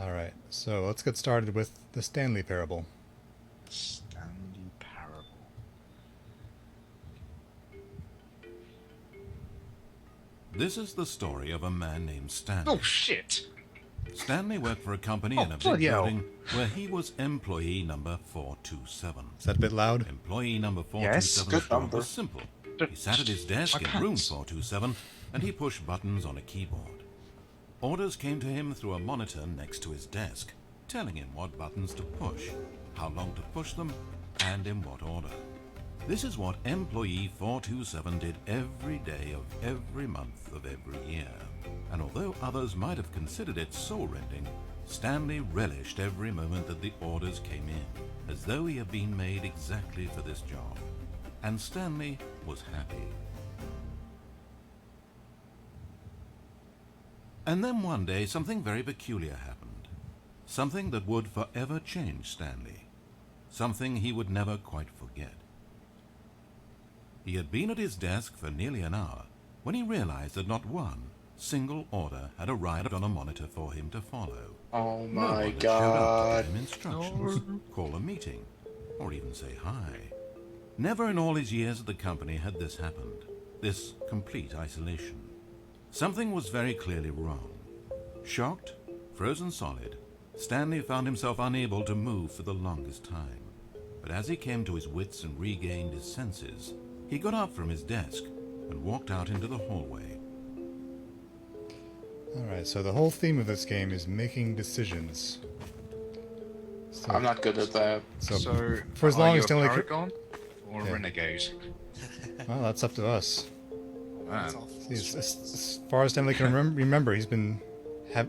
Alright, so let's get started with the Stanley parable. Stanley Parable. This is the story of a man named Stanley. Oh shit! Stanley worked for a company Oh, in a big bloody hell. building where he was employee number 427. Is that a bit loud? Employee number Yes, 427's good job number. was simple. He sat at his desk My in room pants. 427 and he pushed buttons on a keyboard. Orders came to him through a monitor next to his desk, telling him what buttons to push, how long to push them, and in what order. This is what employee 427 did every day of every month of every year. And although others might have considered it soul-rending, Stanley relished every moment that the orders came in, as though he had been made exactly for this job. And Stanley was happy. And then one day something very peculiar happened. Something that would forever change Stanley. Something he would never quite forget. He had been at his desk for nearly an hour when he realized that not one single order had arrived on a monitor for him to follow. Oh No one my had showed up god. to give him instructions, call a meeting, or even say hi. Never in all his years at the company had this happened, this complete isolation. Something was very clearly wrong. Shocked, frozen solid, Stanley found himself unable to move for the longest time. But as he came to his wits and regained his senses, he got up from his desk and walked out into the hallway. Alright, so the whole theme of this game is making decisions. So, I'm not good at that. so for as long are you as a Stanley... paragon or a Yeah. renegade? Well, that's up to us. Man. See, as far as Stanley can remember, he's had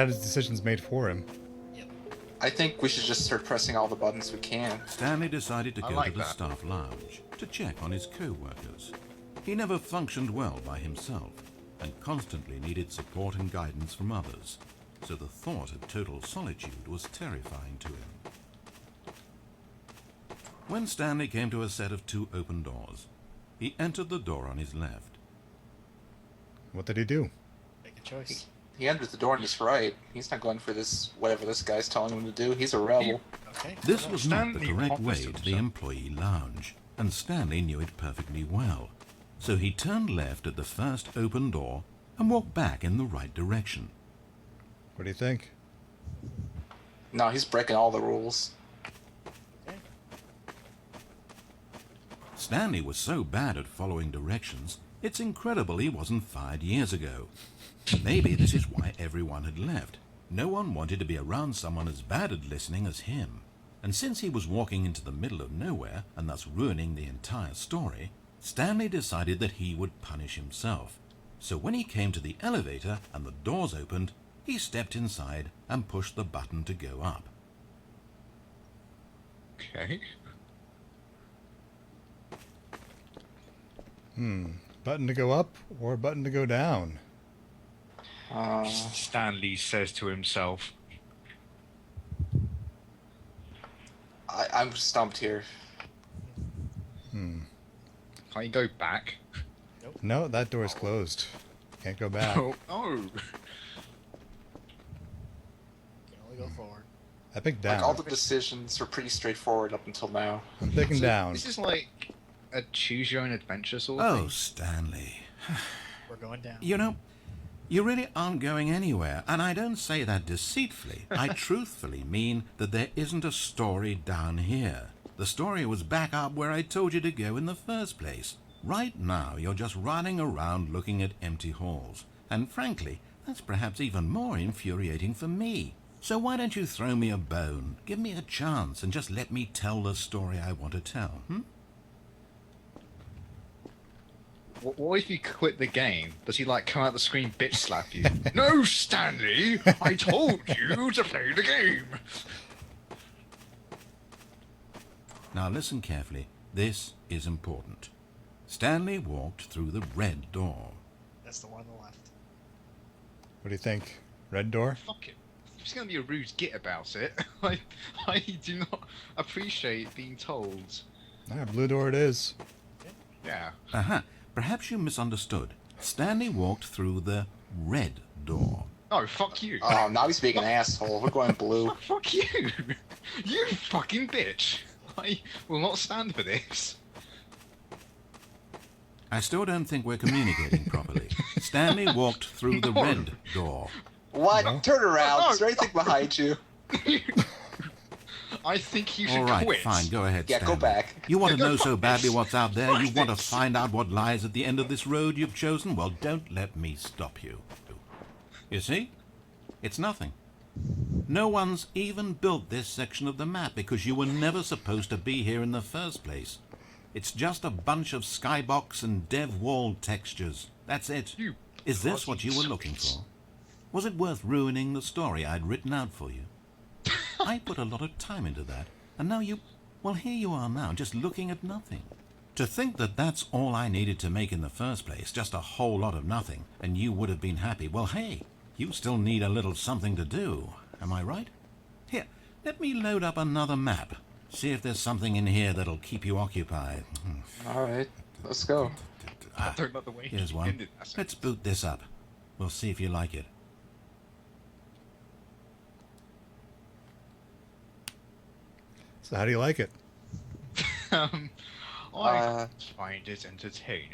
his decisions made for him. I think we should just start pressing all the buttons we can. Stanley decided to I go like to the that. staff lounge to check on his co-workers. He never functioned well by himself and constantly needed support and guidance from others, so the thought of total solitude was terrifying to him. When Stanley came to a set of two open doors, he entered the door on his left. What did he do? Make a choice. He entered the door on his right. He's not going for this, whatever this guy's telling him to do. He's a rebel. Okay. This was not the Stanley correct way opposite to the himself. employee lounge, and Stanley knew it perfectly well. So he turned left at the first open door and walked back in the right direction. What do you think? No, he's breaking all the rules. Okay. Stanley was so bad at following directions, it's incredible he wasn't fired years ago. Maybe this is why everyone had left. No one wanted to be around someone as bad at listening as him. And since he was walking into the middle of nowhere and thus ruining the entire story, Stanley decided that he would punish himself. So when he came to the elevator and the doors opened, he stepped inside and pushed the button to go up. Okay. Button to go up or button to go down? Stanley says to himself. I'm stumped here. Can't you go back? No, that door's closed. Can't go back. Oh. Can only go forward. I picked Like, all down. the decisions were pretty straightforward up until now. I'm picking So down. This is like a choose your own adventure sort of Oh, thing. Stanley. We're going down. You know, you really aren't going anywhere, and I don't say that deceitfully. I truthfully mean that there isn't a story down here. The story was back up where I told you to go in the first place. Right now, you're just running around looking at empty halls. And frankly, that's perhaps even more infuriating for me. So why don't you throw me a bone, give me a chance, and just let me tell the story I want to tell, What if you quit the game? Does he like come out the screen bitch slap you? No, Stanley! I told you to play the game! Now listen carefully. This is important. Stanley walked through the red door. That's the one on the left. What do you think? Red door? Fuck it. I'm just gonna be a rude git about it. I do not appreciate being told. Blue door it is. Yeah. Aha, perhaps you misunderstood. Stanley walked through the red door. Oh, fuck you. Oh, now he's being an asshole. We're going blue. Fuck you. You fucking bitch. I will not stand for this. I still don't think we're communicating properly. Stanley walked through the No. red door. What? No. Turn around. No. Is there anything behind you? I think you should All right, quit. fine, go ahead, Yeah, Stanley. go back. You want to Yeah, go know so fuck badly this. what's out there? You Fuck want to this. find out what lies at the end of this road you've chosen? Well, don't let me stop you. You see? It's nothing. No one's even built this section of the map because you were never supposed to be here in the first place. It's just a bunch of skybox and dev wall textures. That's it. You Is this what you were fucking looking sweets. for? Was it worth ruining the story I'd written out for you? I put a lot of time into that, and now well, here you are now, just looking at nothing. To think that that's all I needed to make in the first place, just a whole lot of nothing, and you would have been happy. Well, hey, you still need a little something to do. Am I right? Here, let me load up another map. See if there's something in here that'll keep you occupied. Alright, let's go. Ah, Don't like the way here's you one. ended that Let's boot this up. We'll see if you like it. So how do you like it? I find it entertaining.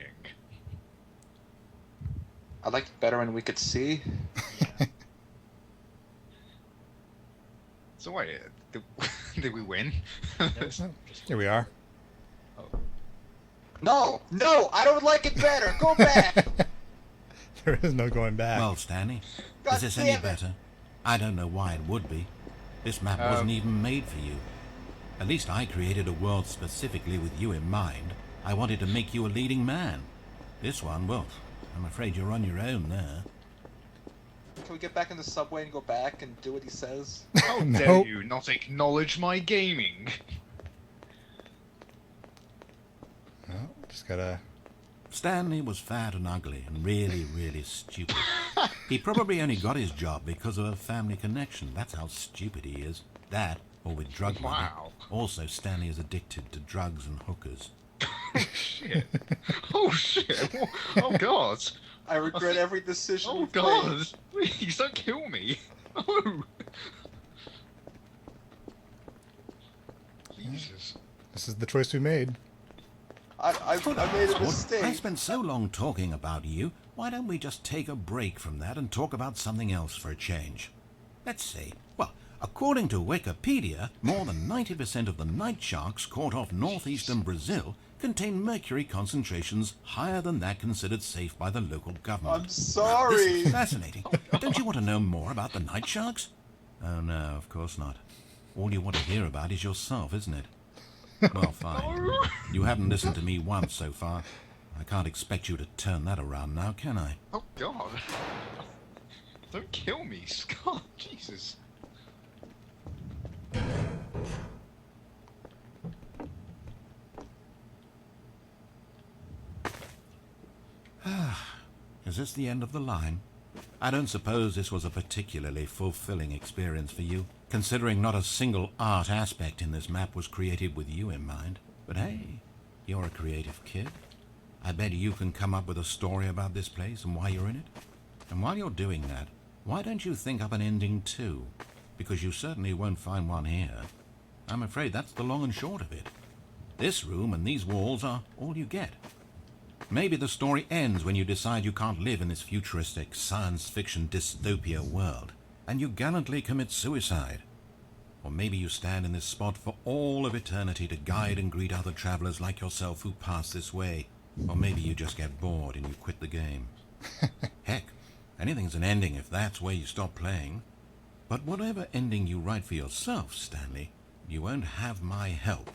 I liked it better when we could see. So wait, did we win? Here we are. No, I don't like it better. Go back. There is no going back. Well, Stanley, God is this damn any it. better? I don't know why it would be. This map wasn't even made for you. At least I created a world specifically with you in mind. I wanted to make you a leading man. This one, well, I'm afraid you're on your own there. Can we get back in the subway and go back and do what he says? How No. dare you not acknowledge my gaming? Well, just gotta. Stanley was fat and ugly and really, really stupid. He probably only got his job because of a family connection. That's how stupid he is. That, or with drug money. Wow. Also, Stanley is addicted to drugs and hookers. Shit. Oh shit. Oh god. I regret every decision. Oh we've god. made. Please don't kill me. Oh. Jesus. This is the choice we made. I made a I mistake. spent so long talking about you. Why don't we just take a break from that and talk about something else for a change? Let's see. Well, according to Wikipedia, more than 90% of the night sharks caught off northeastern Brazil contain mercury concentrations higher than that considered safe by the local government. I'm sorry. This is fascinating. Don't you want to know more about the night sharks? Oh no, of course not. All you want to hear about is yourself, isn't it? Well, fine. You haven't listened to me once so far. I can't expect you to turn that around now, can I? Oh god. Don't kill me, Scott. Jesus. Is this the end of the line? I don't suppose this was a particularly fulfilling experience for you, considering not a single art aspect in this map was created with you in mind. But hey, you're a creative kid. I bet you can come up with a story about this place and why you're in it. And while you're doing that, why don't you think up an ending too? Because you certainly won't find one here. I'm afraid that's the long and short of it. This room and these walls are all you get. Maybe the story ends when you decide you can't live in this futuristic science fiction dystopia world, and you gallantly commit suicide. Or maybe you stand in this spot for all of eternity to guide and greet other travelers like yourself who pass this way. Or maybe you just get bored and you quit the game. Heck, anything's an ending if that's where you stop playing. But whatever ending you write for yourself, Stanley, you won't have my help.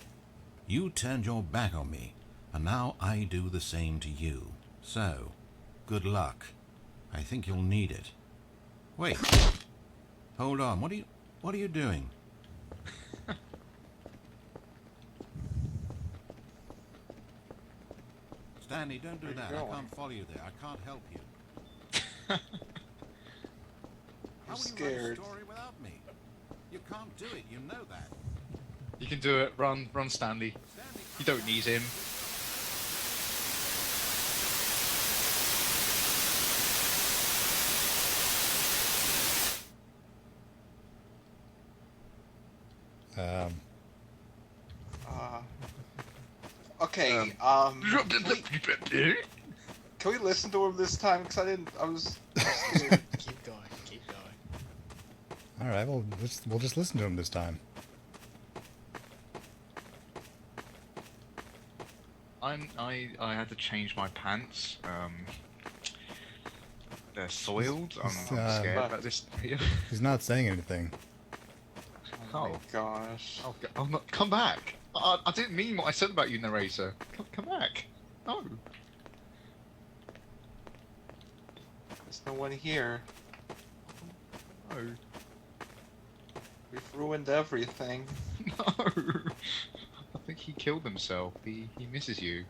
You turned your back on me, and now I do the same to you. So, good luck. I think you'll need it. Wait. Hold on. What are you doing? Stanley, don't do that. I can't follow you there. I can't help you. How will you write a scared. story without me? You can't do it. You know that. You can do it. Run, Stanley. Stanley, You don't need him. Um, Okay. Can we listen to him this time? Because I didn't. I was scared. Keep going. Keep going. all right, we'll just listen to him this time. I had to change my pants. They're soiled. I'm scared about this. He's not saying anything. Oh my gosh. I'm not. Come back. I didn't mean what I said about you, narrator. Come back. No. There's no one here. No. We've ruined everything. No. I think he killed himself. He misses you.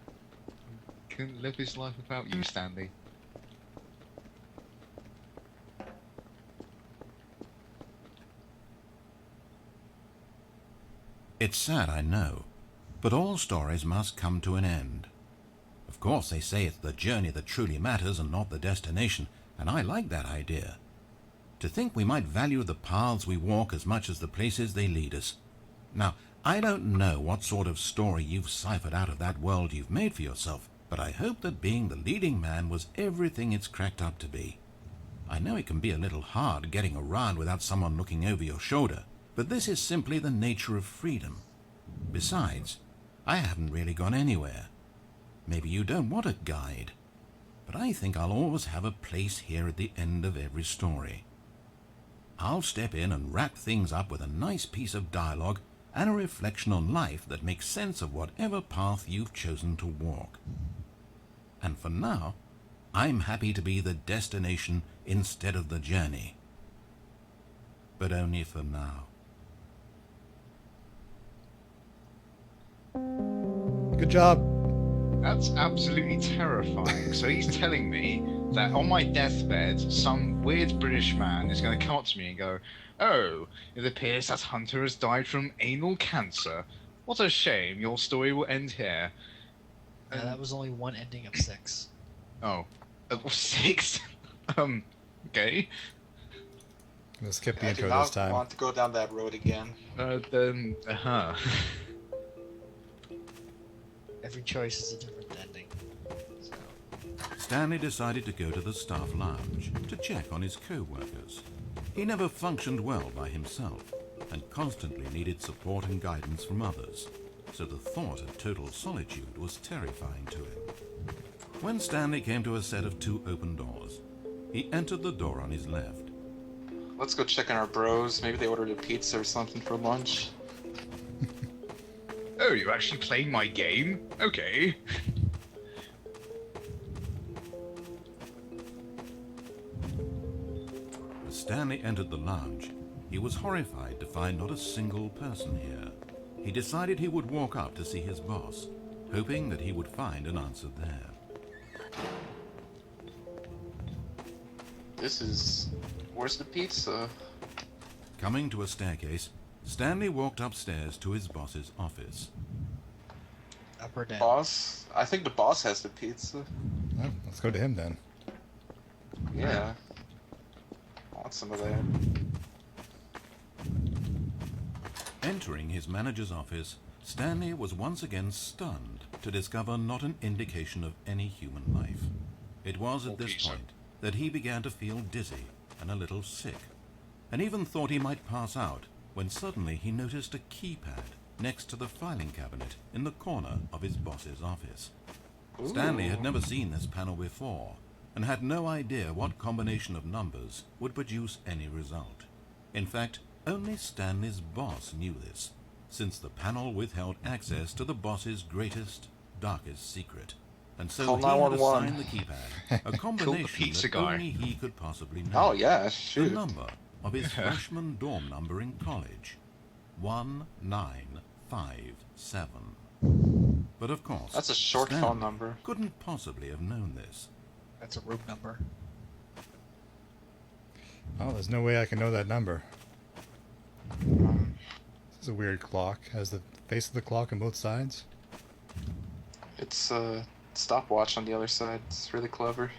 He couldn't live his life without you, Stanley. It's sad, I know, but all stories must come to an end. Of course, they say it's the journey that truly matters and not the destination, and I like that idea. To think we might value the paths we walk as much as the places they lead us. Now, I don't know what sort of story you've ciphered out of that world you've made for yourself, but I hope that being the leading man was everything it's cracked up to be. I know it can be a little hard getting around without someone looking over your shoulder, but this is simply the nature of freedom. Besides, I haven't really gone anywhere. Maybe you don't want a guide, but I think I'll always have a place here at the end of every story. I'll step in and wrap things up with a nice piece of dialogue and a reflection on life that makes sense of whatever path you've chosen to walk. And for now, I'm happy to be the destination instead of the journey. But only for now. Good job. That's absolutely terrifying. So he's telling me that on my deathbed, some weird British man is going to come up to me and go, "Oh, it appears that Hunter has died from anal cancer. What a shame. Your story will end here." Yeah, that was only one ending of 6. Oh, 6. Okay. I'm gonna skip the I do intro not this time. want to go down that road again. Every choice is a different ending. So, Stanley decided to go to the staff lounge to check on his co-workers. He never functioned well by himself and constantly needed support and guidance from others, so the thought of total solitude was terrifying to him. When Stanley came to a set of 2 open doors, he entered the door on his left. Let's go check on our bros. Maybe they ordered a pizza or something for lunch. Oh, you're actually playing my game? Okay. As Stanley entered the lounge, he was horrified to find not a single person here. He decided he would walk up to see his boss, hoping that he would find an answer there. Where's the pizza? Coming to a staircase, Stanley walked upstairs to his boss's office. up or down? Boss? I think the boss has the pizza. Well, let's go to him then. Yeah. I want some of that. Entering his manager's office, Stanley was once again stunned to discover not an indication of any human life. It was at this point that he began to feel dizzy and a little sick, and even thought he might pass out when suddenly he noticed a keypad next to the filing cabinet in the corner of his boss's office. Ooh. Stanley had never seen this panel before and had no idea what combination of numbers would produce any result. In fact, only Stanley's boss knew this, since the panel withheld access to the boss's greatest, darkest secret. And so Call he had 911. assigned the keypad, a combination pizza that guy. only he could possibly know. Oh yeah, The shoot. number of his freshman dorm number in college, 1957. But of course, That's a short Stanley phone number. couldn't possibly have known this. That's a room number. Oh, there's no way I can know that number. This is a weird clock. Has the face of the clock on both sides. It's a stopwatch on the other side. It's really clever.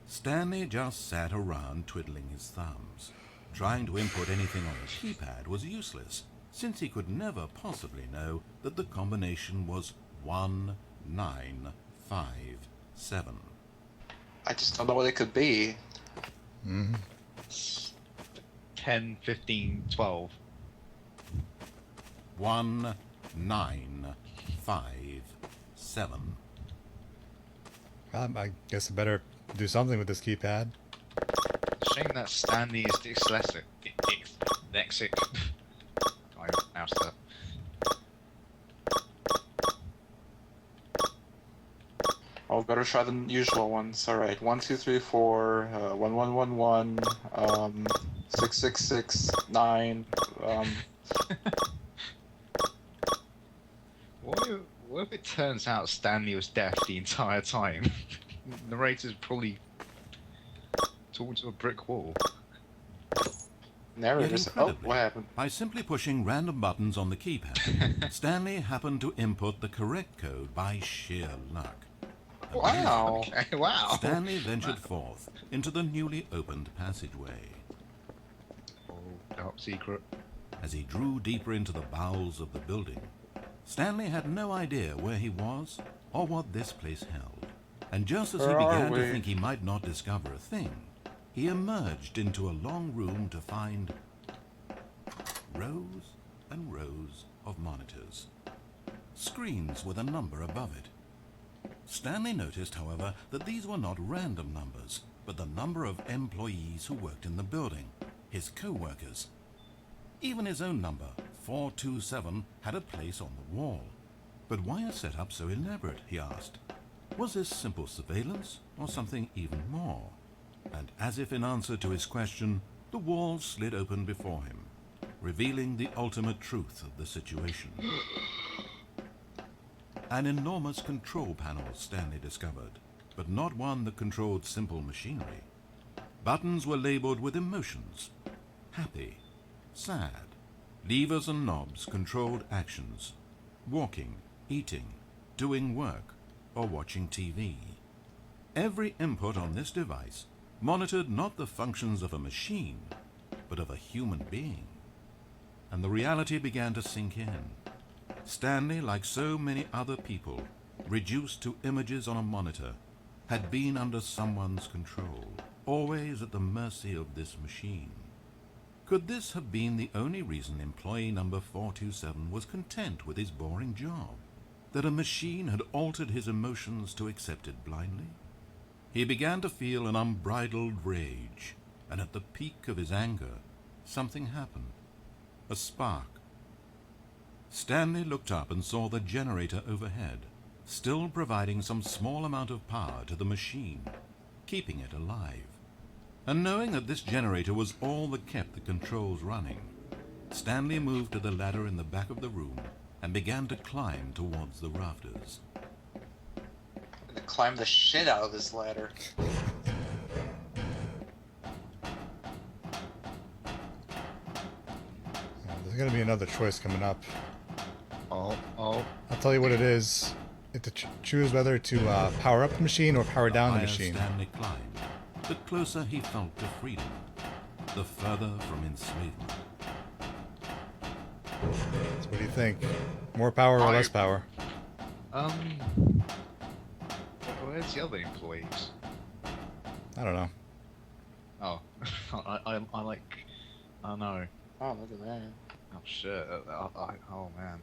Stanley just sat around twiddling his thumbs. Trying to input anything on the keypad was useless, since he could never possibly know that the combination was 1957. I just don't know what it could be. 10, 15, 12. 1957. I guess I better do something with this keypad. Shame that Stanley is dyslexic. Dyslexic. I moused that. Oh, better try the usual ones. All right, 1, 2, 3, 4, 1, 1, 1, 1, 6, 6, 6, 9. What if it turns out Stanley was deaf the entire time? Narrator's probably talking to a brick wall. Narrators. Yet Oh, incredibly, what happened? by simply pushing random buttons on the keypad, Stanley happened to input the correct code by sheer luck. Wow. Okay, wow. Stanley ventured forth into the newly opened passageway. Oh, dark secret. As he drew deeper into the bowels of the building, Stanley had no idea where he was or what this place held. And just as he Where are began to we? think he might not discover a thing, he emerged into a long room to find rows and rows of monitors, screens with a number above it. Stanley noticed, however, that these were not random numbers, but the number of employees who worked in the building, his co-workers. Even his own number, 427, had a place on the wall. But why a setup so elaborate, he asked. Was this simple surveillance, or something even more? And as if in answer to his question, the wall slid open before him, revealing the ultimate truth of the situation. An enormous control panel, Stanley discovered, but not one that controlled simple machinery. Buttons were labeled with emotions. Happy, sad. Levers and knobs controlled actions. Walking, eating, doing work, or watching TV. Every input on this device monitored not the functions of a machine, but of a human being. And the reality began to sink in. Stanley, like so many other people, reduced to images on a monitor, had been under someone's control, always at the mercy of this machine. Could this have been the only reason employee number 427 was content with his boring job? That a machine had altered his emotions to accept it blindly? He began to feel an unbridled rage, and at the peak of his anger, something happened. A spark. Stanley looked up and saw the generator overhead, still providing some small amount of power to the machine, keeping it alive. And knowing that this generator was all that kept the controls running, Stanley moved to the ladder in the back of the room and began to climb towards the rafters. I'm gonna climb the shit out of this ladder. There's gonna be another choice coming up. Oh. I'll tell you what it is. You have to choose whether to power up the machine or power down the higher machine. Stanley climbed, the closer he felt to freedom, the further from enslavement. So what do you think? More power or less power? Where's the other employees? I don't know. Oh, I like, I don't know. Oh, look at that. Oh shit. Oh man.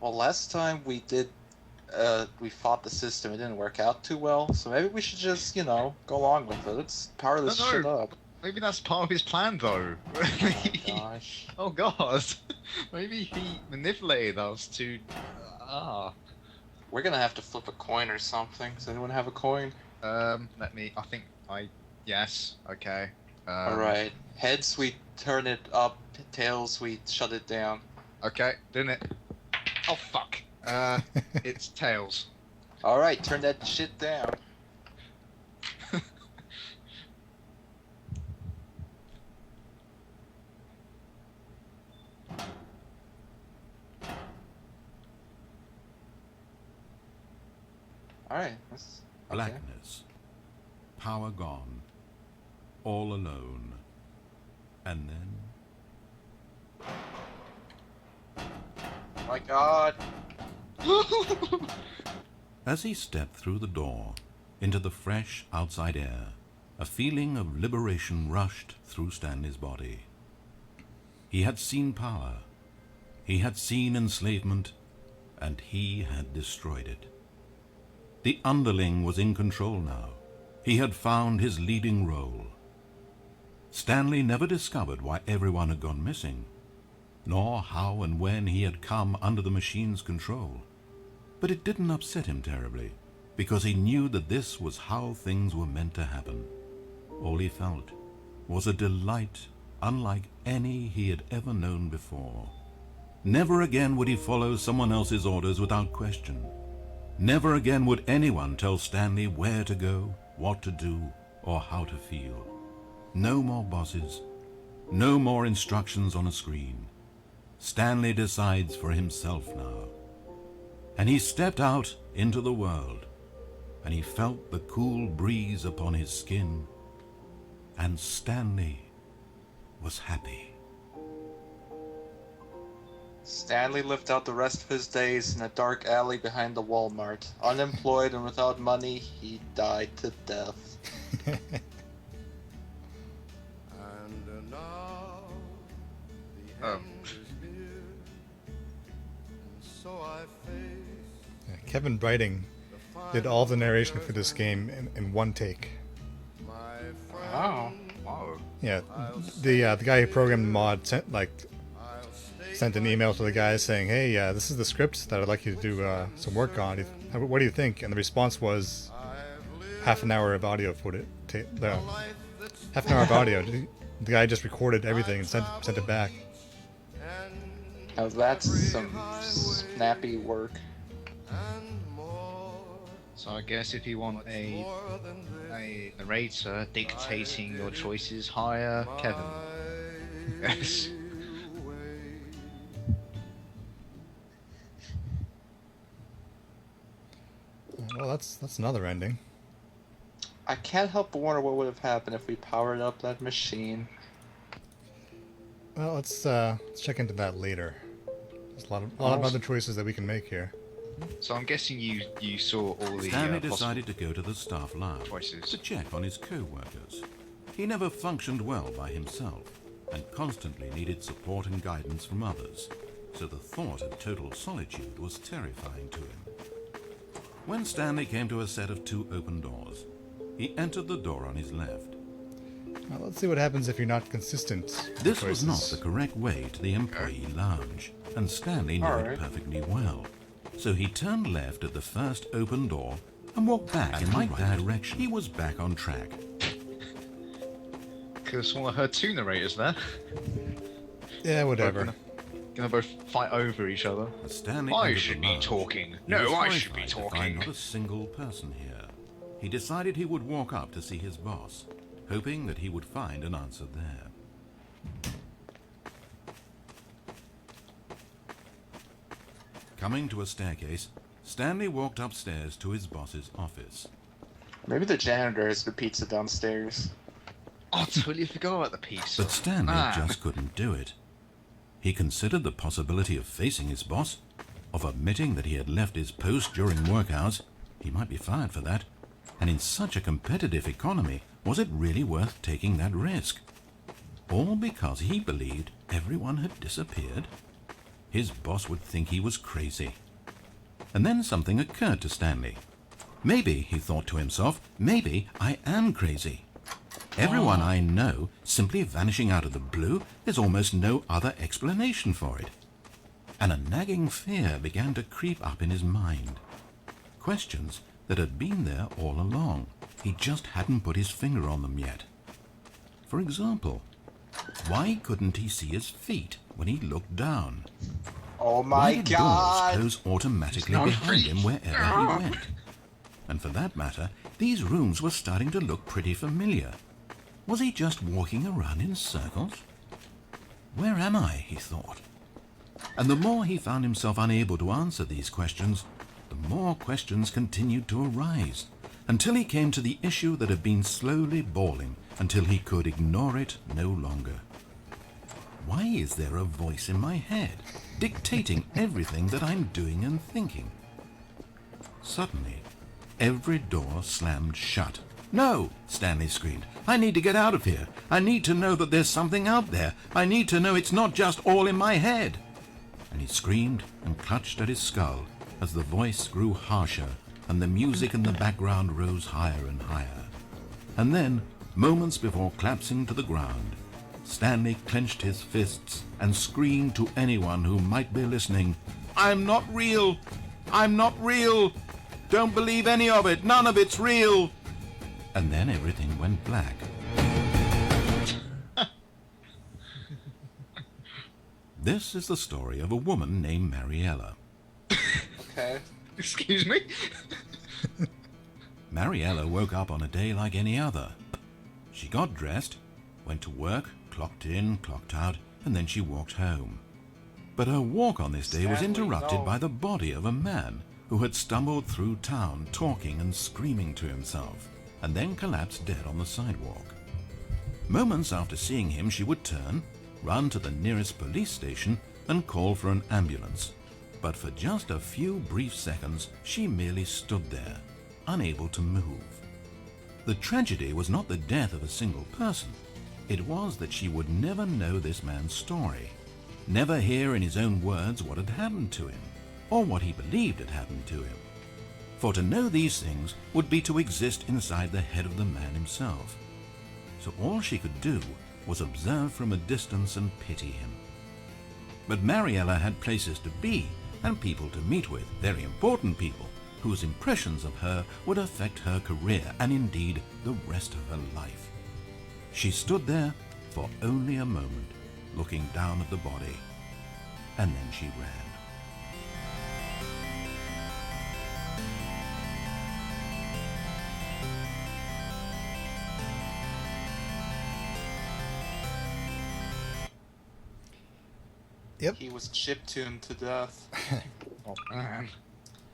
Well, last time we fought the system, it didn't work out too well, so maybe we should just, go along with it. Let's power this No. shit up. Maybe that's part of his plan, though. Gosh. Oh god. Maybe he manipulated us to. We're gonna have to flip a coin or something. Does anyone have a coin? Yes. Okay. Alright. Heads, we turn it up. Tails, we shut it down. Okay, doing it. Oh fuck. It's tails. Alright, turn that shit down. Alright, that's okay. Blackness. Power gone. All alone. And then My God. As he stepped through the door into the fresh outside air, a feeling of liberation rushed through Stanley's body. He had seen power, he had seen enslavement, and he had destroyed it. The underling was in control now. He had found his leading role. Stanley never discovered why everyone had gone missing, nor how and when he had come under the machine's control. But it didn't upset him terribly, because he knew that this was how things were meant to happen. All he felt was a delight unlike any he had ever known before. Never again would he follow someone else's orders without question. Never again would anyone tell Stanley where to go, what to do, or how to feel. No more bosses, no more instructions on a screen. Stanley decides for himself now. And he stepped out into the world, and he felt the cool breeze upon his skin, and Stanley was happy. Stanley lived out the rest of his days in a dark alley behind the Walmart. Unemployed and without money, he died to death. And now the Oh. end is near, and so I face Yeah, Kevin Brighting did all the narration for this game in one take. my Oh, friend. wow. Yeah, the guy who programmed the mod sent an email to the guy saying, "Hey, this is the script that I'd like you to do some work on. What do you think?" And the response was half an hour of audio footage. Half an hour of audio. The guy just recorded everything and sent it back. Now that's some snappy work. So I guess if you want a narrator dictating your choices, hire Kevin. Yes. Well, that's another ending. I can't help but wonder what would have happened if we powered up that machine. Well, let's check into that later. There's a lot of other choices that we can make here. So I'm guessing you saw all the Stanley possible decided to go to the staff lab choices. to check on his co-workers. He never functioned well by himself and constantly needed support and guidance from others, so the thought of total solitude was terrifying to him. When Stanley came to a set of 2 open doors, he entered the door on his left. Now, let's see what happens if you're not consistent. This with was not choices. the correct way to the employee lounge, and Stanley knew Alright. it perfectly well. So he turned left at the first open door and walked back in the right direction. He was back on track. Could have sworn I heard 2 narrators there. Yeah, whatever. Gonna both fight over each other. As Stanley I entered should the be lounge, talking. he No, was I should be horrified to find talking. not a single person here. He decided he would walk up to see his boss, hoping that he would find an answer there. Coming to a staircase, Stanley walked upstairs to his boss's office. Maybe the janitor has the pizza downstairs. Oh, I totally forgot about the pizza. But Stanley Man. just couldn't do it. He considered the possibility of facing his boss, of admitting that he had left his post during work hours. He might be fired for that. And in such a competitive economy, was it really worth taking that risk? All because he believed everyone had disappeared? His boss would think he was crazy. And then something occurred to Stanley. Maybe, he thought to himself, maybe I am crazy. Everyone I know simply vanishing out of the blue, there's almost no other explanation for it. And a nagging fear began to creep up in his mind. Questions that had been there all along. He just hadn't put his finger on them yet. For example, why couldn't he see his feet when he looked down? Oh Why my did God! doors close automatically It's not behind free. him wherever he went? And for that matter, these rooms were starting to look pretty familiar. Was he just walking around in circles? Where am I, he thought. And the more he found himself unable to answer these questions, the more questions continued to arise, until he came to the issue that had been slowly boiling until he could ignore it no longer. Why is there a voice in my head? dictating everything that I'm doing and thinking. Suddenly, every door slammed shut. "No!" Stanley screamed. "I need to get out of here. I need to know that there's something out there. I need to know it's not just all in my head." And he screamed and clutched at his skull as the voice grew harsher and the music in the background rose higher and higher. And then, moments before collapsing to the ground, Stanley clenched his fists and screamed to anyone who might be listening, "I'm not real! I'm not real! Don't believe any of it! None of it's real!" And then everything went black. This is the story of a woman named Mariella. Okay. Excuse me? Mariella woke up on a day like any other. She got dressed, went to work, clocked in, clocked out, and then she walked home. But her walk on this day was Stanley, interrupted no. by the body of a man who had stumbled through town talking and screaming to himself, and then collapsed dead on the sidewalk. Moments after seeing him, she would turn, run to the nearest police station, and call for an ambulance. But for just a few brief seconds, she merely stood there, unable to move. The tragedy was not the death of a single person. It was that she would never know this man's story, never hear in his own words what had happened to him, or what he believed had happened to him. For to know these things would be to exist inside the head of the man himself. So all she could do was observe from a distance and pity him. But Mariella had places to be and people to meet with, very important people, whose impressions of her would affect her career and indeed the rest of her life. She stood there for only a moment, looking down at the body, and then she ran. Yep. He was chiptuned to death. Oh, man.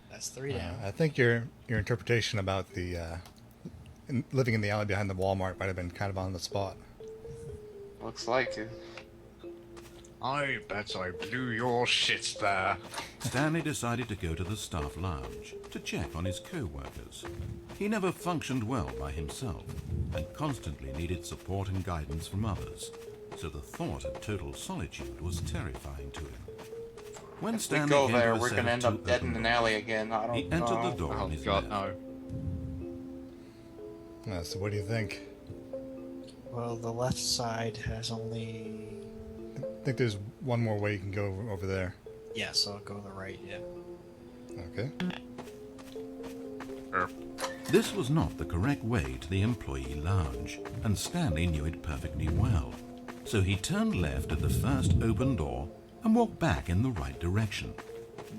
That's 3 down. I think your interpretation about the living in the alley behind the Walmart might have been kind of on the spot. Looks like it. I bet I blew your shit there. Stanley decided to go to the staff lounge to check on his co-workers. He never functioned well by himself and constantly needed support and guidance from others, so the thought of total solitude was terrifying to him. When If we Stanley go came to there, a we're set gonna of end two up dead in open an doors, alley again. I don't he know. entered the door Oh, on his God, left. no. So what do you think? Well, the left side has only... I think there's one more way you can go over there. Yeah, so I'll go to the right, yeah. Okay. This was not the correct way to the employee lounge, and Stanley knew it perfectly well. So he turned left at the first open door and walked back in the right direction.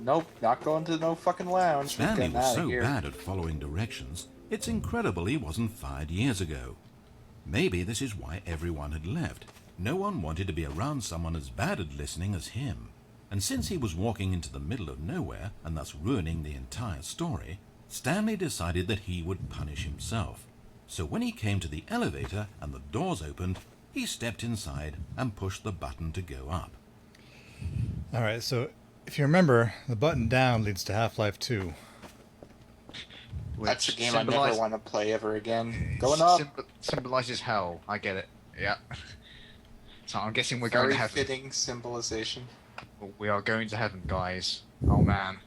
Nope, not going to no fucking lounge. We're Stanley getting was outta so here. bad at following directions, it's incredible he wasn't fired years ago. Maybe this is why everyone had left. No one wanted to be around someone as bad at listening as him. And since he was walking into the middle of nowhere and thus ruining the entire story, Stanley decided that he would punish himself. So when he came to the elevator and the doors opened, he stepped inside and pushed the button to go up. Alright, so if you remember, the button down leads to Half-Life 2. That's a Which game I never symbolise- want to play ever again. Going up. Symbolizes hell. I get it. Yeah. So I'm guessing we're going Very to heaven. fitting symbolization. We are going to heaven, guys. Oh man.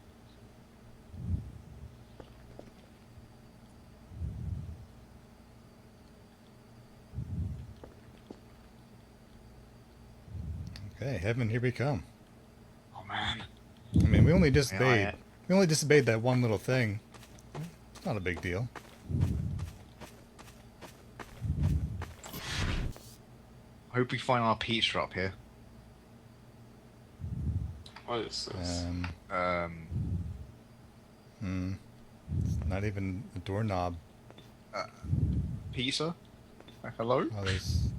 Okay, heaven, here we come. Oh man. I mean, we only Yeah, disobeyed. We only disobeyed that one little thing. It's not a big deal. Hope we find our pizza up here. What is this? Not even a doorknob. Pizza? Hello? Oh, there's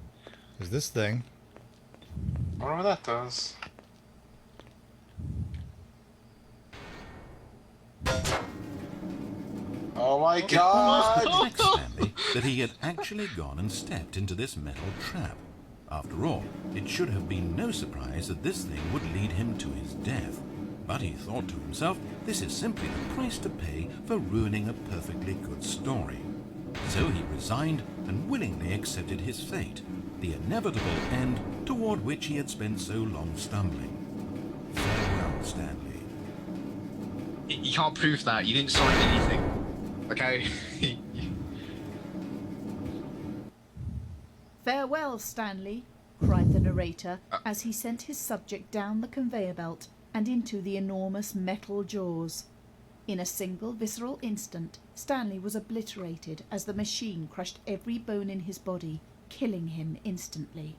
this thing. I wonder what that does. Oh my It god! almost perplexed Stanley that he had actually gone and stepped into this metal trap. After all, it should have been no surprise that this thing would lead him to his death. But he thought to himself, this is simply the price to pay for ruining a perfectly good story. So he resigned and willingly accepted his fate, the inevitable end toward which he had spent so long stumbling. Farewell, Stanley. You can't prove that. You didn't sign anything. Okay? Farewell, Stanley, cried the narrator as he sent his subject down the conveyor belt and into the enormous metal jaws. In a single visceral instant, Stanley was obliterated as the machine crushed every bone in his body, killing him instantly.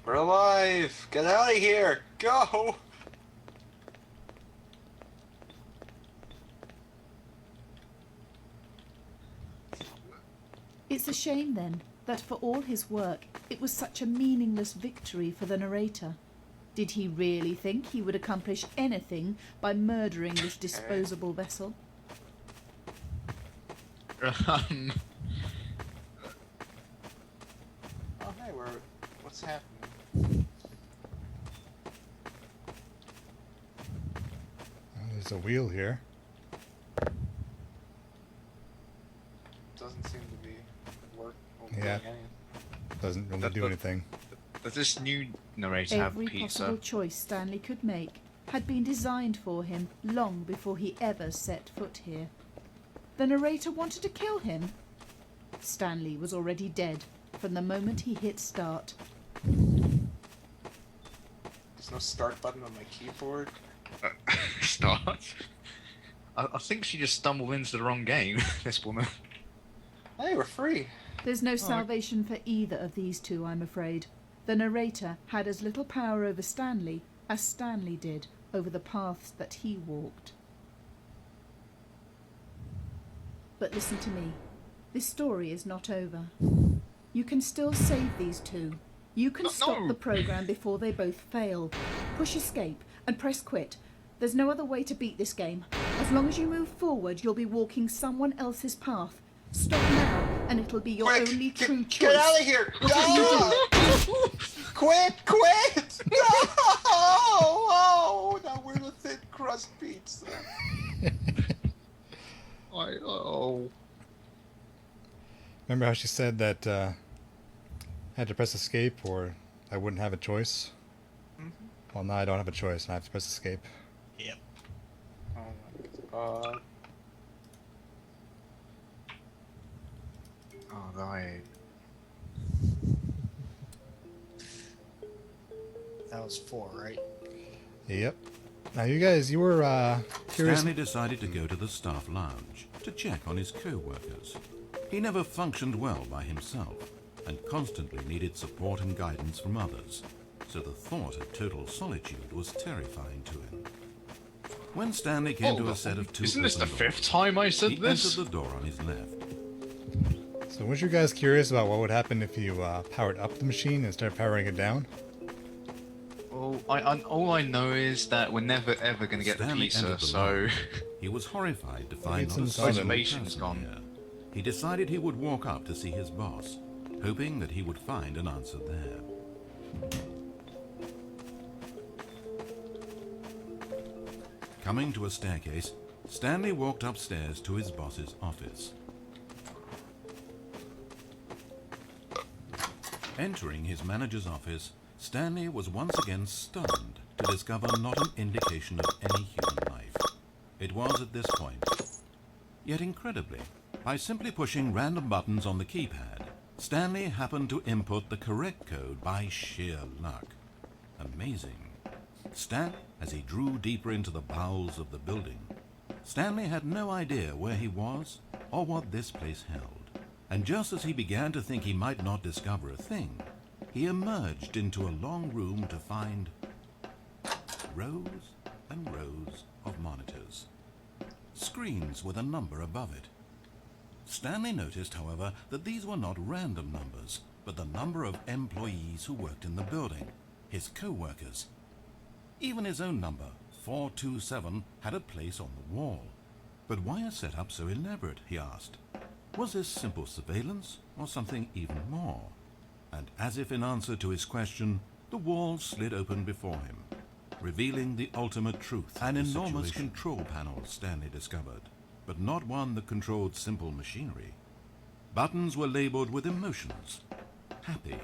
We're alive! Get out of here! Go! It's a shame, then, that for all his work, it was such a meaningless victory for the narrator. Did he really think he would accomplish anything by murdering this disposable vessel? Oh, hey, what's happening? There's a wheel here. Doesn't seem to be Yeah. Doesn't really do anything. Does this new narrator have Every pizza? possible choice Stanley could make had been designed for him long before he ever set foot here. The narrator wanted to kill him. Stanley was already dead from the moment he hit start. There's no start button on my keyboard. Start? I think she just stumbled into the wrong game, this woman. Hey, we're free. There's no salvation for either of these two, I'm afraid. The narrator had as little power over Stanley as Stanley did over the paths that he walked. But listen to me. This story is not over. You can still save these two. You can stop the program before they both fail. Push escape and press quit. There's no other way to beat this game. As long as you move forward, you'll be walking someone else's path. Stop now, and it'll be your Quick, only true choice. Get out of here! No! Quit! No! Oh, now we're the thin crust pizza. Remember how she said that I had to press escape or I wouldn't have a choice? Mm-hmm. Well, now I don't have a choice and I have to press escape. Yep. Oh my god. Oh, right. That was 4, right? Yep. Now you guys, you were curious. Stanley decided to go to the staff lounge to check on his co-workers. He never functioned well by himself and constantly needed support and guidance from others, so the thought of total solitude was terrifying to him. When Stanley came to a set of 2 Isn't this the open 5th doors, time I said he this? entered the door on his left. So weren't you guys curious about what would happen if you powered up the machine instead of powering it down? Well, all I know is that we're never ever going to get the Stanley pizza, entered the so... lounge. He was horrified to find It's not a inside single Motivation's person gone. here. He decided he would walk up to see his boss, hoping that he would find an answer there. Coming to a staircase, Stanley walked upstairs to his boss's office. Entering his manager's office, Stanley was once again stunned to discover not an indication of any human life. It was at this point. Yet incredibly, by simply pushing random buttons on the keypad, Stanley happened to input the correct code by sheer luck. Amazing. As he drew deeper into the bowels of the building, Stanley had no idea where he was or what this place held. And just as he began to think he might not discover a thing, he emerged into a long room to find rows and rows of monitors. Screens with a number above it. Stanley noticed, however, that these were not random numbers, but the number of employees who worked in the building, his co-workers. Even his own number, 427 had a place on the wall. But why a setup so elaborate, he asked. Was this simple surveillance or something even more? And as if in answer to his question, the wall slid open before him, revealing the ultimate truth. An enormous control panel, Stanley discovered, but not one that controlled simple machinery. Buttons were labeled with emotions. Happy,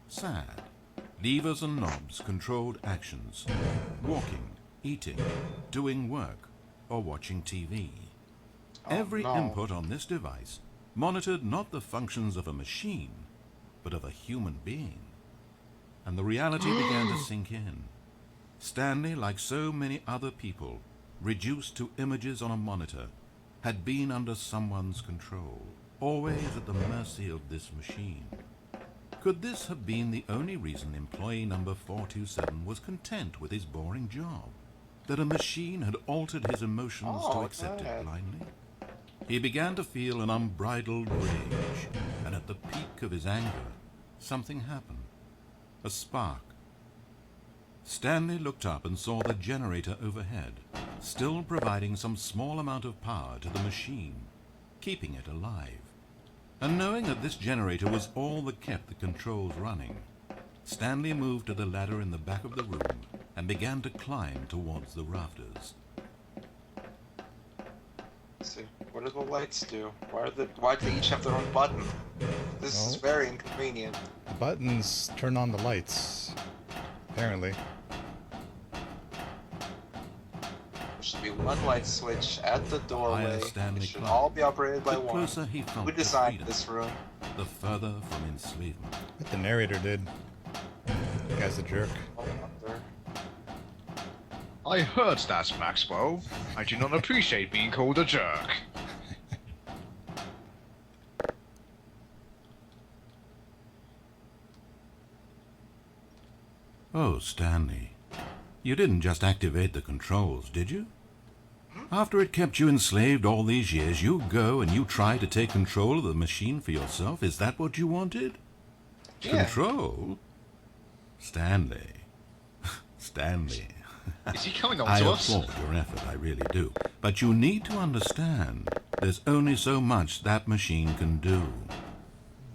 sad. Levers and knobs controlled actions. Walking, eating, doing work, or watching TV. Every input on this device monitored not the functions of a machine, but of a human being. And the reality began to sink in. Stanley, like so many other people, reduced to images on a monitor, had been under someone's control, always at the mercy of this machine. Could this have been the only reason employee number 427 was content with his boring job? That a machine had altered his emotions to accept it blindly? He began to feel an unbridled rage, and at the peak of his anger, something happened. A spark. Stanley looked up and saw the generator overhead, still providing some small amount of power to the machine, keeping it alive. And knowing that this generator was all that kept the controls running, Stanley moved to the ladder in the back of the room and began to climb towards the rafters. Let's see, what do the lights do? Why do they each have their own button? This is very inconvenient. The buttons turn on the lights, apparently. There should be one light switch at the doorway. Stanley It should climbed. all be operated by The one. closer he felt Who to designed freedom, this room? the further from enslavement. What the narrator did. The guy's a jerk. Oh, wonder. I heard that, Maxwell. I do not appreciate being called a jerk. Oh, Stanley, you didn't just activate the controls, did you? After it kept you enslaved all these years, you go and you try to take control of the machine for yourself? Is that what you wanted? Yeah. Control? Stanley. Stanley. Is he coming on I to us? applaud your effort, I really do. But you need to understand, there's only so much that machine can do.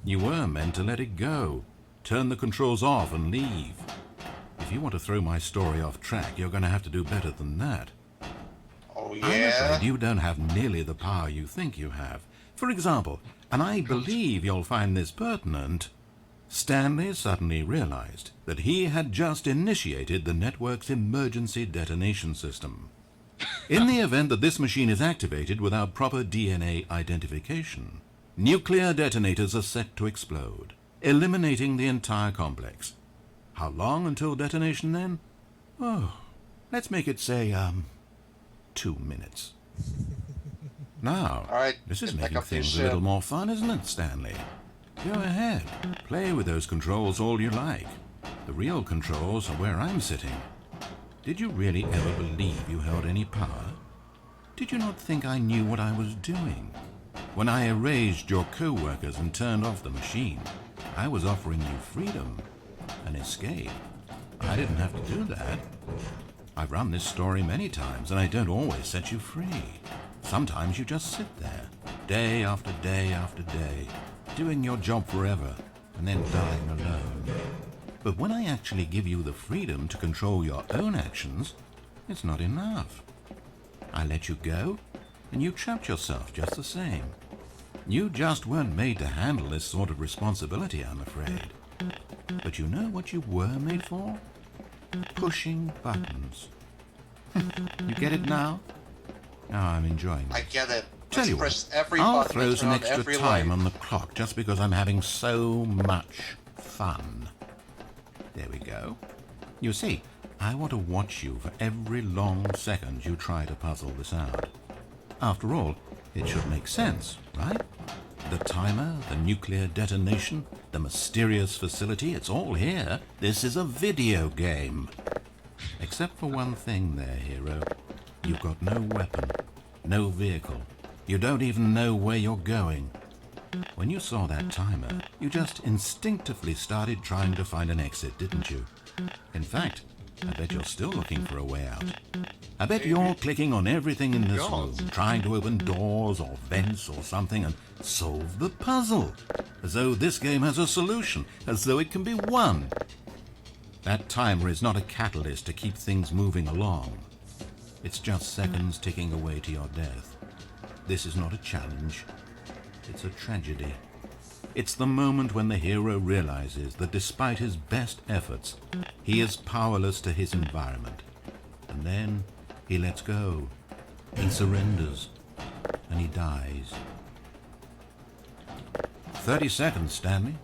You were meant to let it go, turn the controls off and leave. If you want to throw my story off track, you're going to have to do better than that. Oh, I'm yeah? afraid you don't have nearly the power you think you have. For example, and I believe you'll find this pertinent, Stanley suddenly realized that he had just initiated the network's emergency detonation system. In the event that this machine is activated without proper DNA identification, nuclear detonators are set to explode, eliminating the entire complex. How long until detonation then? Oh, let's make it say, 2 minutes. Now, All right, this is get back making up to your things a ship. little more fun, isn't it, Stanley? Go ahead. Play with those controls all you like. The real controls are where I'm sitting. Did you really ever believe you held any power? Did you not think I knew what I was doing? When I erased your co-workers and turned off the machine, I was offering you freedom, an escape. I didn't have to do that. I've run this story many times, and I don't always set you free. Sometimes you just sit there, day after day after day, doing your job forever, and then dying alone. But when I actually give you the freedom to control your own actions, it's not enough. I let you go, and you trapped yourself just the same. You just weren't made to handle this sort of responsibility, I'm afraid. But you know what you were made for? Pushing buttons. You get it now? Now I'm enjoying I this. get it. Tell Let's you what, press every I'll button throw and some turn on extra every time light. on the clock just because I'm having so much fun. There we go. You see, I want to watch you for every long second you try to puzzle this out. After all, it should make sense, right? The timer, the nuclear detonation, the mysterious facility, it's all here. This is a video game. Except for one thing there, hero. You've got no weapon, no vehicle. You don't even know where you're going. When you saw that timer, you just instinctively started trying to find an exit, didn't you? In fact, I bet you're still looking for a way out. I bet you're clicking on everything in this room, trying to open doors or vents or something and solve the puzzle. As though this game has a solution, as though it can be won. That timer is not a catalyst to keep things moving along. It's just seconds ticking away to your death. This is not a challenge. It's a tragedy. It's the moment when the hero realizes that despite his best efforts, he is powerless to his environment. And then he lets go. He surrenders. And he dies. 30 seconds, Stanley.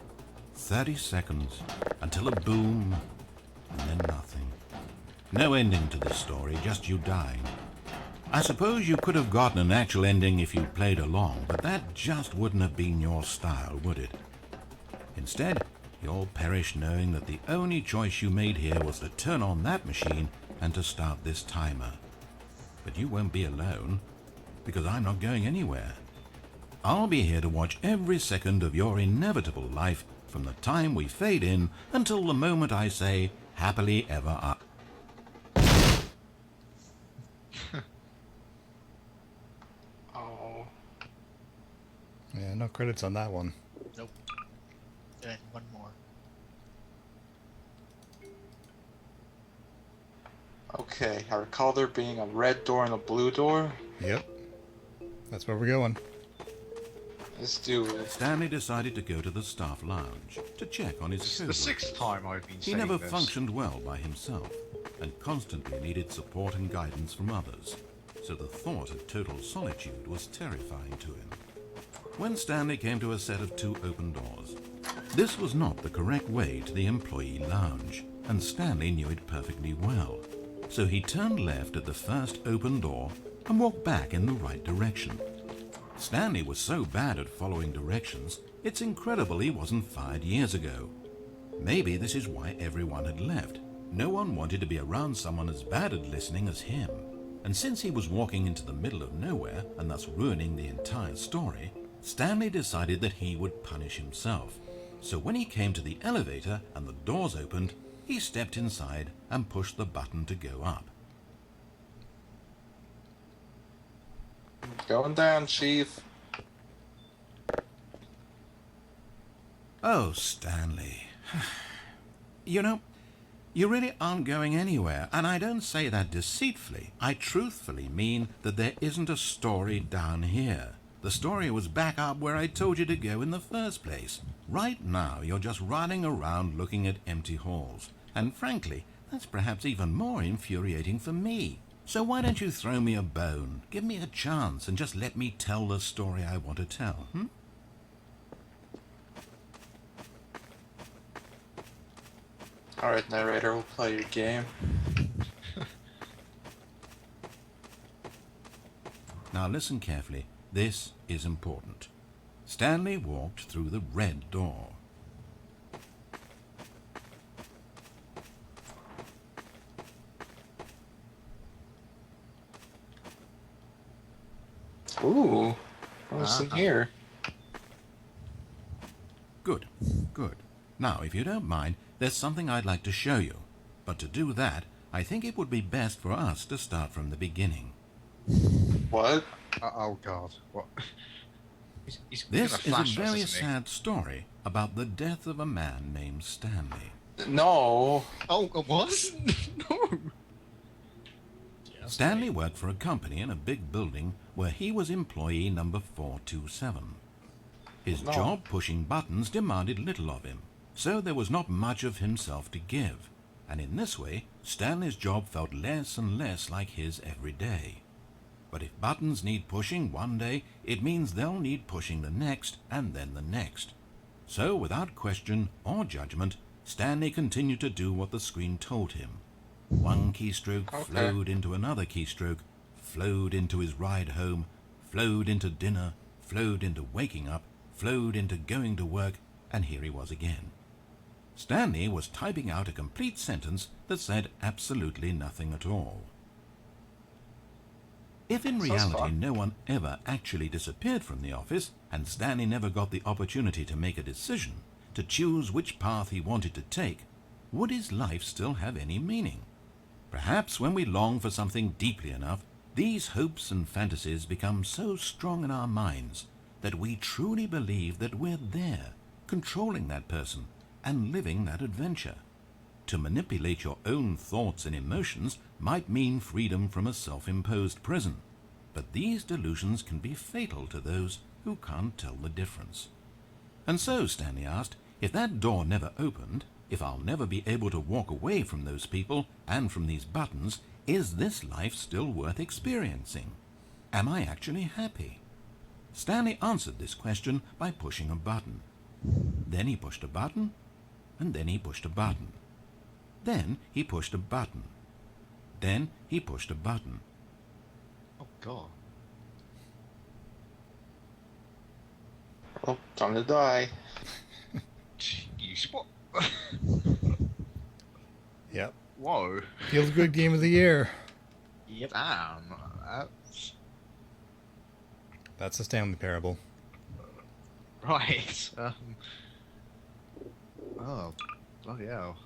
30 seconds. Until a boom, and then nothing. No ending to this story, just you dying. I suppose you could have gotten an actual ending if you played along, but that just wouldn't have been your style, would it? Instead, you'll perish knowing that the only choice you made here was to turn on that machine and to start this timer. But you won't be alone, because I'm not going anywhere. I'll be here to watch every second of your inevitable life from the time we fade in until the moment I say, happily ever after. Oh. Yeah, no credits on that one. Nope. And one more. Okay, I recall there being a red door and a blue door. Yep. That's where we're going. Let's do it. Stanley decided to go to the staff lounge to check on his It's code the work. 6th time I've been He saying never this. functioned well by himself and constantly needed support and guidance from others, so the thought of total solitude was terrifying to him. When Stanley came to a set of 2 open doors, this was not the correct way to the employee lounge, and Stanley knew it perfectly well. So he turned left at the first open door and walked back in the right direction. Stanley was so bad at following directions, it's incredible he wasn't fired years ago. Maybe this is why everyone had left. No one wanted to be around someone as bad at listening as him. And since he was walking into the middle of nowhere and thus ruining the entire story, Stanley decided that he would punish himself. So when he came to the elevator and the doors opened, he stepped inside and pushed the button to go up. Going down, Chief. Oh, Stanley. You know, you really aren't going anywhere, and I don't say that deceitfully. I truthfully mean that there isn't a story down here. The story was back up where I told you to go in the first place. Right now, you're just running around looking at empty halls. And frankly, that's perhaps even more infuriating for me. So why don't you throw me a bone, give me a chance, and just let me tell the story I want to tell, Alright, narrator, we'll play your game. Now listen carefully. This is important. Stanley walked through the red door. Ooh, what's in here? Good, good. Now, if you don't mind, there's something I'd like to show you. But to do that, I think it would be best for us to start from the beginning. What? Oh God, what? He's This gonna is a flash us, very isn't he? sad story about the death of a man named Stanley. No. Oh, what? No. Stanley worked for a company in a big building where he was employee number 427. His No. job pushing buttons demanded little of him, so there was not much of himself to give, and in this way, Stanley's job felt less and less like his every day. But if buttons need pushing one day, it means they'll need pushing the next, and then the next. So, without question or judgment, Stanley continued to do what the screen told him. One keystroke flowed into another keystroke, flowed into his ride home, flowed into dinner, flowed into waking up, flowed into going to work, and here he was again. Stanley was typing out a complete sentence that said absolutely nothing at all. If in Sounds reality fun. no one ever actually disappeared from the office, and Stanley never got the opportunity to make a decision, to choose which path he wanted to take, would his life still have any meaning? Perhaps when we long for something deeply enough, these hopes and fantasies become so strong in our minds that we truly believe that we're there, controlling that person and living that adventure. To manipulate your own thoughts and emotions might mean freedom from a self-imposed prison, but these delusions can be fatal to those who can't tell the difference. And so, Stanley asked, if that door never opened, if I'll never be able to walk away from those people and from these buttons, is this life still worth experiencing? Am I actually happy? Stanley answered this question by pushing a button. Then he pushed a button, and then he pushed a button. Then he pushed a button. Then he pushed a button. Oh God. Oh, time to die. Jeez, what? Yep. Whoa. Feels good game of the year. Yep. Damn. That's the Stanley Parable. Right. Oh, bloody hell.